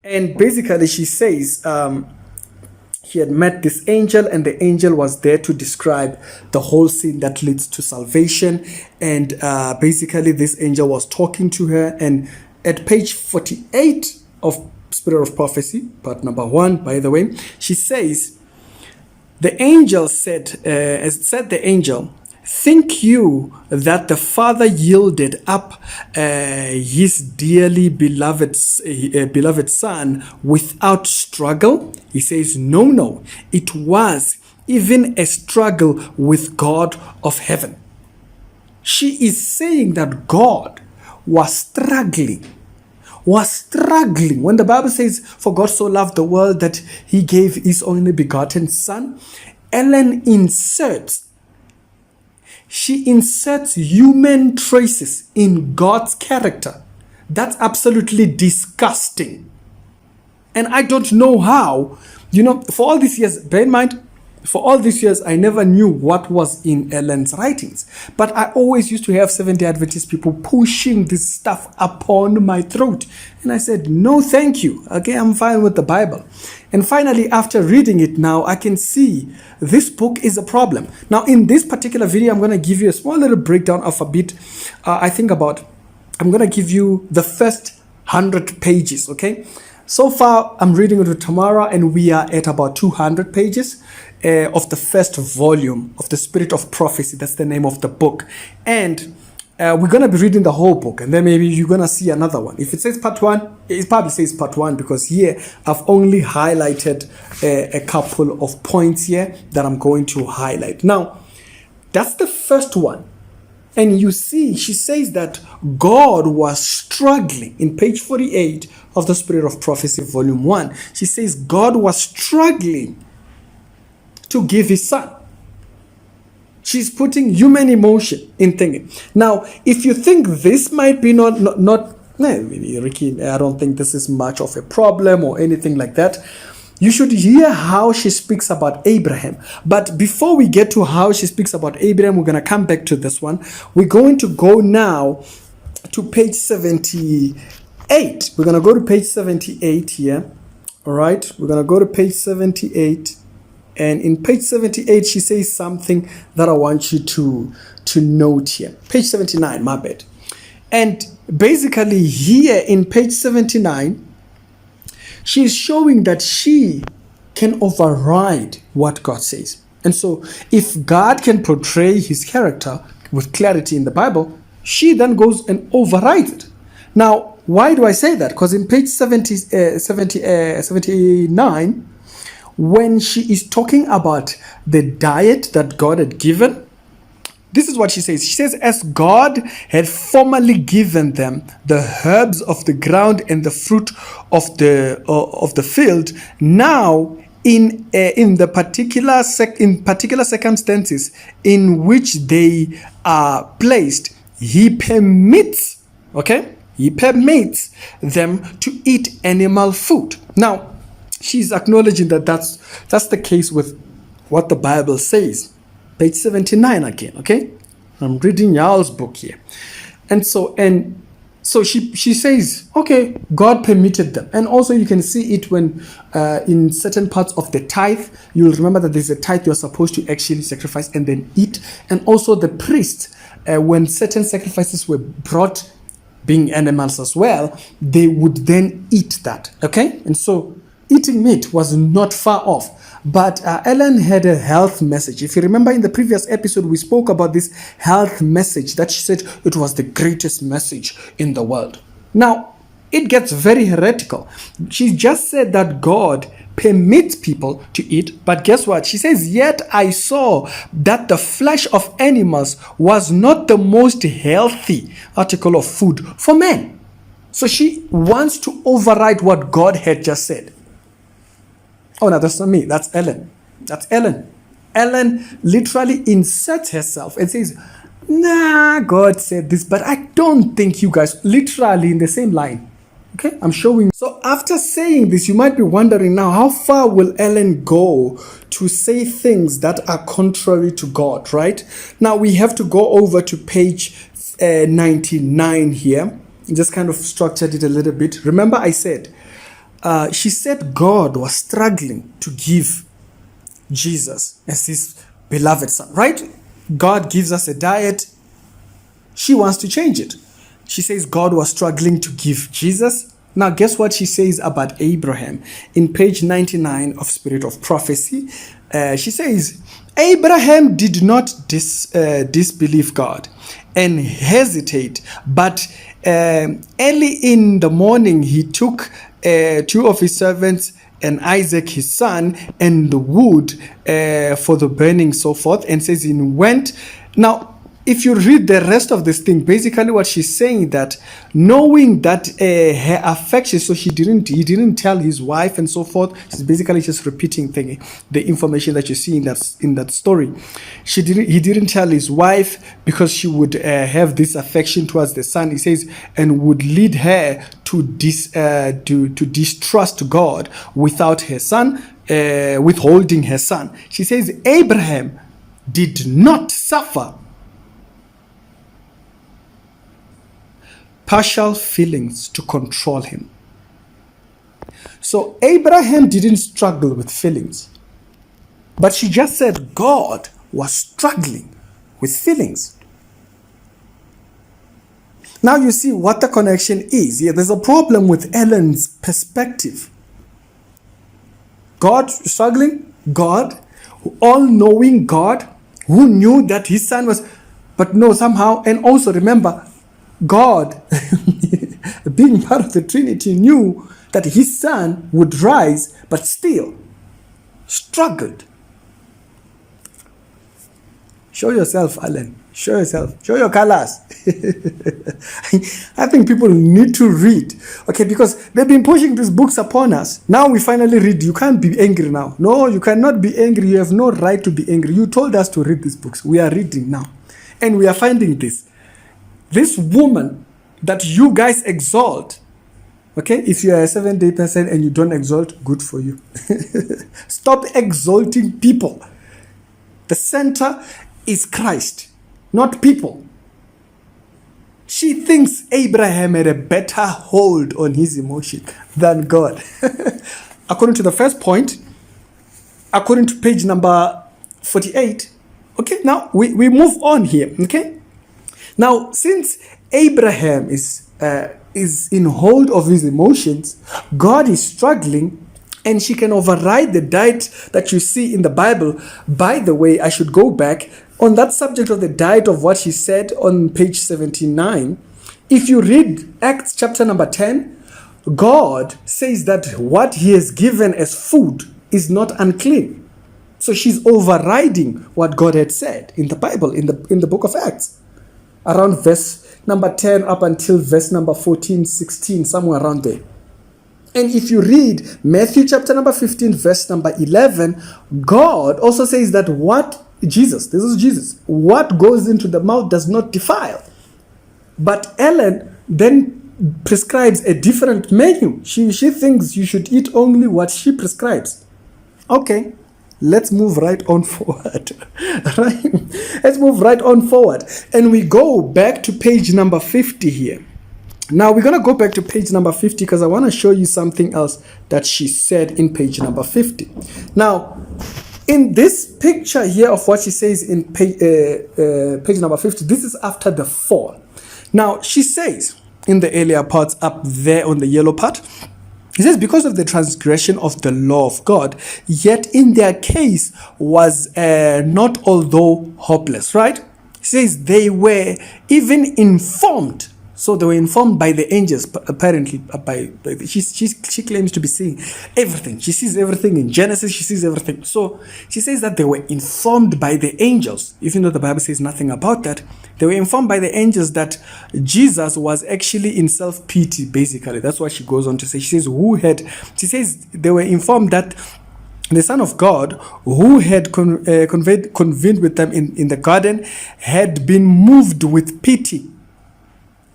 And basically, she says he had met this angel, and the angel was there to describe the whole scene that leads to salvation. And basically, this angel was talking to her. And at page 48 of Spirit of Prophecy, part number 1, by the way, she says, the angel said, the angel, think you that the Father yielded up his dearly beloved Son without struggle? He says, no, it was even a struggle with God of heaven. She is saying that God was struggling. When the Bible says, for God so loved the world that he gave his only begotten Son, Ellen inserts human traces in God's character. That's absolutely disgusting. And I don't know how, for all these years, bear in mind, for all these years, I never knew what was in Ellen's writings. But I always used to have Seventh-day Adventist people pushing this stuff upon my throat. And I said, no, thank you. Okay, I'm fine with the Bible. And finally, after reading it now, I can see this book is a problem. Now, in this particular video, I'm going to give you a small little breakdown of a bit. I'm going to give you the first 100 pages, okay? So far, I'm reading it with Tamara, and we are at about 200 pages of the first volume of the Spirit of Prophecy. That's the name of the book. And we're going to be reading the whole book, and then maybe you're going to see another one. If it says part 1, it probably says part 1, because here I've only highlighted a couple of points here that I'm going to highlight. Now, that's the first one. And you see, she says that God was struggling. In page 48 of the Spirit of Prophecy, volume 1, she says God was struggling to give his Son. She's putting human emotion in thinking. Now, if you think this might be Ricky, I don't think this is much of a problem or anything like that, you should hear how she speaks about Abraham. But before we get to how she speaks about Abraham, we're going to come back to this one. We're going to go now to page 78. We're going to go to page 78 here. All right. We're going to go to page 78. And in page 78, she says something that I want you to note here. Page 79, my bad. And basically here in page 79, she's showing that she can override what God says. And so if God can portray his character with clarity in the Bible, she then goes and overrides it. Now, why do I say that? Because in page 79, when she is talking about the diet that God had given, this is what she says. She says, as God had formerly given them the herbs of the ground and the fruit of the field, now in particular circumstances in which they are placed, he permits them to eat animal food. Now, she's acknowledging that that's the case with what the Bible says. Page 79 again, okay? I'm reading y'all's book here. And so she says, okay, God permitted them. And also you can see it when in certain parts of the tithe, you'll remember that there's a tithe you're supposed to actually sacrifice and then eat. And also the priest, when certain sacrifices were brought, being animals as well, they would then eat that, okay? And so eating meat was not far off. But Ellen had a health message. If you remember in the previous episode, we spoke about this health message that she said it was the greatest message in the world. Now, it gets very heretical. She just said that God permits people to eat, but guess what? She says, yet I saw that the flesh of animals was not the most healthy article of food for men. So she wants to override what God had just said. Oh, no, that's not me. That's Ellen. Ellen literally inserts herself and says, nah, God said this, but I don't think you guys, literally in the same line. Okay, I'm showing. So after saying this, you might be wondering now, how far will Ellen go to say things that are contrary to God, right? Now we have to go over to page 99 here. Just kind of structured it a little bit. Remember I said, she said God was struggling to give Jesus as his beloved son, right? God gives us a diet. She wants to change it. She says God was struggling to give Jesus. Now, guess what she says about Abraham? In page 99 of Spirit of Prophecy, she says, Abraham did not disbelieve God and hesitate, but early in the morning he took 2 of his servants and Isaac his son and the wood for the burning, so forth, and says he went. Now, if you read the rest of this thing, basically what she's saying, that knowing that her affection, so he didn't tell his wife and so forth. She's basically just repeating the information that you see in that story. He didn't tell his wife because she would have this affection towards the son. He says, and would lead her to distrust God without her son, withholding her son. She says Abraham did not suffer partial feelings to control him. So Abraham didn't struggle with feelings, but she just said God was struggling with feelings. Now you see what the connection is. Yeah, there's a problem with Ellen's perspective. God struggling, God, all-knowing God, who knew that his son was, but no, somehow, and also remember, God, being part of the Trinity, knew that his son would rise, but still struggled. Show yourself, Alan. Show yourself. Show your colors. I think people need to read. Okay, because they've been pushing these books upon us. Now we finally read. You can't be angry now. No, you cannot be angry. You have no right to be angry. You told us to read these books. We are reading now. And we are finding this. This woman that you guys exalt, okay, if you are a 7-day person and you don't exalt, good for you. Stop exalting people. The center is Christ, not people. She thinks Abraham had a better hold on his emotion than God. According to the first point, according to page number 48, okay, now we move on here, okay? Now, since Abraham is in hold of his emotions, God is struggling, and she can override the diet that you see in the Bible. By the way, I should go back on that subject of the diet of what she said on page 79. If you read Acts chapter number 10, God says that what he has given as food is not unclean. So she's overriding what God had said in the Bible, in the book of Acts. Around verse number 10 up until verse number 14, 16, somewhere around there. And if you read Matthew chapter number 15, verse number 11, God also says that this is Jesus, what goes into the mouth does not defile. But Ellen then prescribes a different menu. She thinks you should eat only what she prescribes. Okay. Let's move right on forward. Right? Let's move right on forward. And we go back to page number 50 here. Now we're going to go back to page number 50 because I want to show you something else that she said in page number 50. Now, in this picture here of what she says in page number 50, this is after the fall. Now, she says in the earlier parts up there on the yellow part, he says, because of the transgression of the law of God, yet in their case was not although hopeless, right? He says they were even informed. So they were informed by the angels, apparently. She claims to be seeing everything. She sees everything in Genesis. She sees everything. So she says that they were informed by the angels, even though the Bible says nothing about that. They were informed by the angels that Jesus was actually in self-pity, basically. That's what she goes on to say. She says they were informed that the Son of God, who had convened with them in the garden, had been moved with pity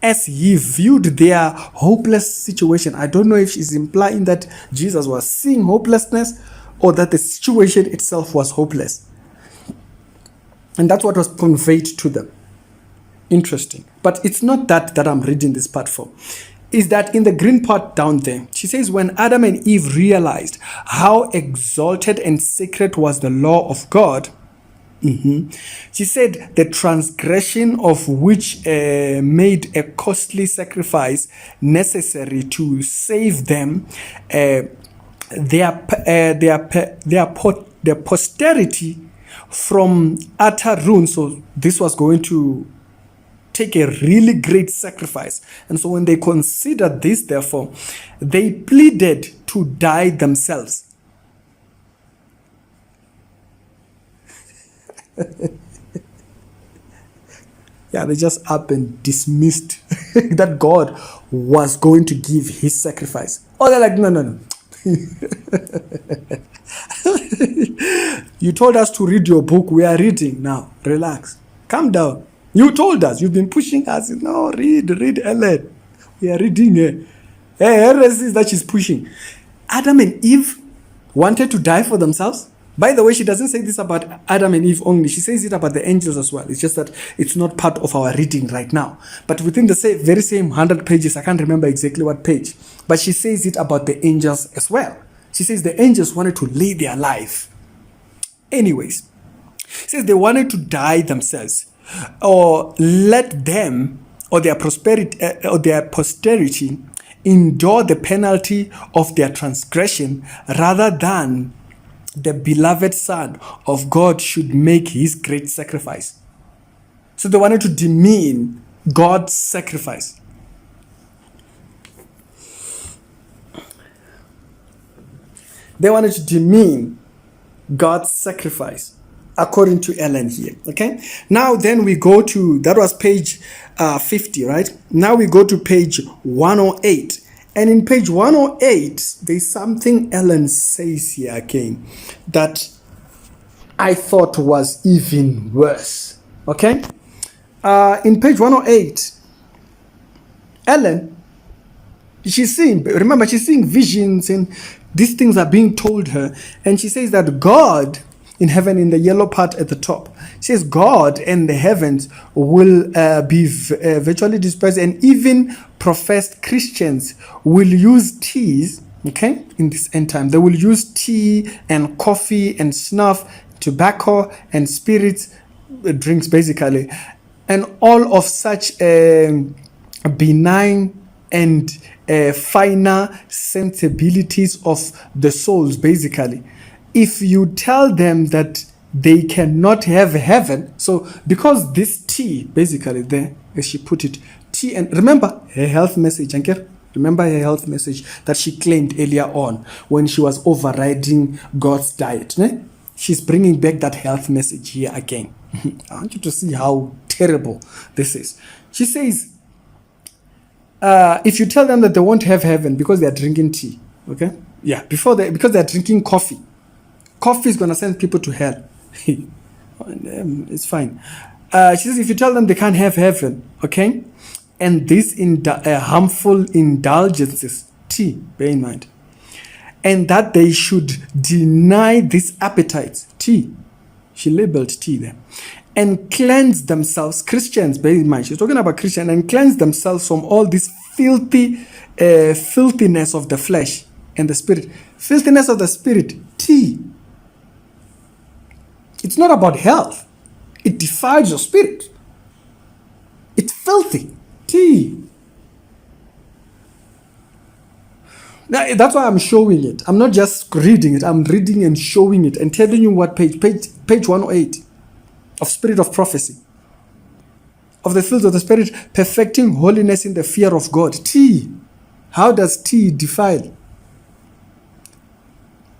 as he viewed their hopeless situation. I don't know if she's implying that Jesus was seeing hopelessness or that the situation itself was hopeless. And that's what was conveyed to them. Interesting. But it's not that I'm reading this part for. is that in the green part down there, she says, when Adam and Eve realized how exalted and sacred was the law of God, she said the transgression of which made a costly sacrifice necessary to save them, their posterity from utter ruin. So this was going to take a really great sacrifice. And so when they considered this, therefore, they pleaded to die themselves. Yeah, they just up and dismissed that God was going to give his sacrifice. Oh, they're like, no. You told us to read your book. We are reading now. Relax. Calm down. You told us. You've been pushing us. No, read, Ellen. We are reading. Hey, heresy that she's pushing. Adam and Eve wanted to die for themselves. By the way, she doesn't say this about Adam and Eve only. She says it about the angels as well. It's just that it's not part of our reading right now. But within the very same 100 pages, I can't remember exactly what page, but she says it about the angels as well. She says the angels wanted to lay their life. Anyways, she says they wanted to die themselves, or let them or their posterity endure the penalty of their transgression, rather than the beloved Son of God should make his great sacrifice. So they wanted to demean God's sacrifice. They wanted to demean God's sacrifice, according to Ellen here. Okay? Now then we go to, that was page 50, right? Now we go to page 108. And in page 108, there's something Ellen says here again that I thought was even worse. Okay? In page 108, Ellen, she's seeing visions, and these things are being told her. And she says that God in heaven, in the yellow part at the top, she says God and the heavens will be virtually dispersed, and even professed Christians will use teas, okay, in this end time. They will use tea and coffee and snuff, tobacco and spirits, drinks basically, and all of such benign and finer sensibilities of the souls, basically. If you tell them that they cannot have heaven, so because this tea, basically there, as she put it, tea, and remember her health message, remember her health message that she claimed earlier on when she was overriding God's diet. She's bringing back that health message here again. I want you to see how terrible this is. She says, if you tell them that they won't have heaven because they are drinking tea, okay? Yeah, because they are drinking coffee. Coffee is going to send people to hell. It's fine. She says, if you tell them they can't have heaven, okay, and these harmful indulgences, tea, bear in mind, and that they should deny these appetites, tea, she labeled tea there, and cleanse themselves, Christians, bear in mind, she's talking about Christians, and cleanse themselves from all this filthiness of the flesh and the spirit. Filthiness of the spirit, tea. It's not about health. It defiles your spirit. It's filthy. Tea. Now, that's why I'm showing it. I'm not just reading it. I'm reading and showing it and telling you what page 108 of Spirit of Prophecy. Of the fields of the Spirit, perfecting holiness in the fear of God. Tea. How does tea defile?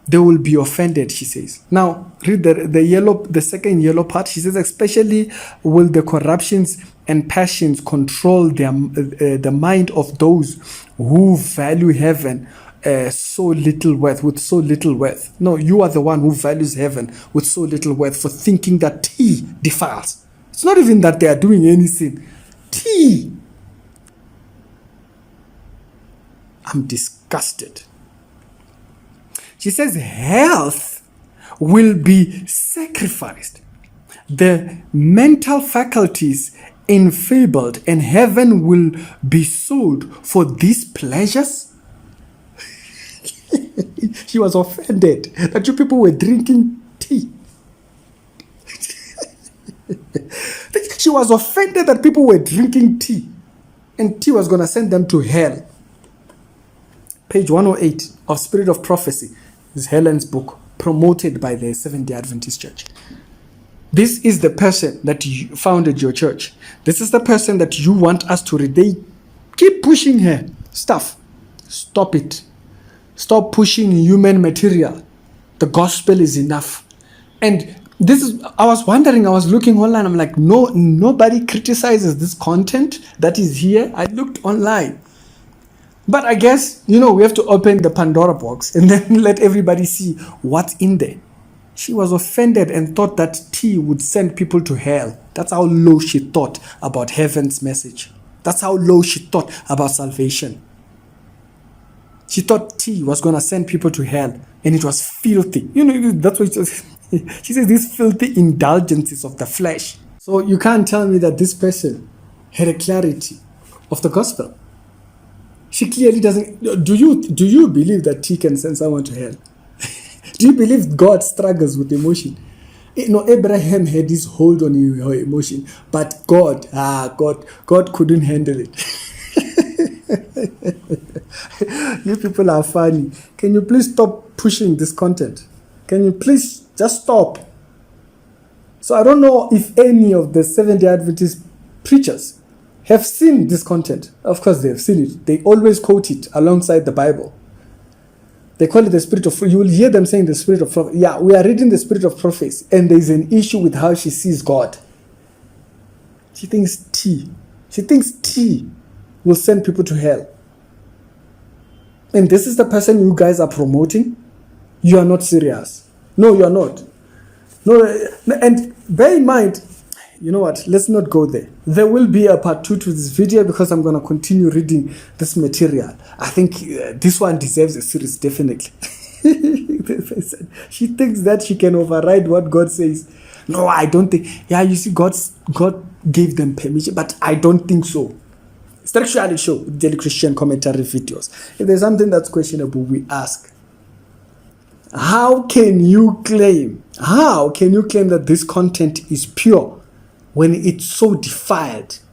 They will be offended, she says. Now, read the second yellow part. She says, especially will the corruptions and passions control the mind of those who value heaven with so little worth. No, you are the one who values heaven with so little worth for thinking that tea defiles. It's not even that they are doing anything. Tea. I'm disgusted. She says health will be sacrificed. The mental faculties enfeebled, and heaven will be sold for these pleasures? She was offended that you people were drinking tea. She was offended that people were drinking tea, and tea was going to send them to hell. Page 108 of Spirit of Prophecy is Helen's book, promoted by the Seventh-day Adventist Church. This is the person that you founded your church. This is the person that you want us to read. They keep pushing her stuff. Stop it. Stop pushing human material. The gospel is enough. And this is, I was wondering, I was looking online, I'm like, no, nobody criticizes this content that is here. I looked online. But I guess, we have to open the Pandora box and then let everybody see what's in there. She was offended and thought that tea would send people to hell. That's how low she thought about heaven's message. That's how low she thought about salvation. She thought tea was going to send people to hell, and it was filthy. That's what she says, these filthy indulgences of the flesh. So you can't tell me that this person had a clarity of the gospel. She clearly doesn't. Do you believe that tea can send someone to hell? Do you believe God struggles with emotion? Abraham had his hold on your emotion, but God couldn't handle it. You people are funny. Can you please stop pushing this content? Can you please just stop? So I don't know if any of the Seventh-day Adventist preachers have seen this content. Of course they have seen it. They always quote it alongside the Bible. They call it the spirit of, you will hear them saying the spirit of prophecy. Yeah, we are reading the spirit of prophecy, and there is an issue with how she sees God. She thinks tea will send people to hell. And this is the person you guys are promoting? You are not serious. No, you are not. No, and bear in mind, you know what? Let's not go there. There will be a part 2 to this video because I'm going to continue reading this material. I think this one deserves a series, definitely. She thinks that she can override what God says. No, I don't think. Yeah, you see, God gave them permission, but I don't think so. Structurally show daily Christian commentary videos. If there's something that's questionable, we ask. How can you claim that this content is pure when it's so defiled?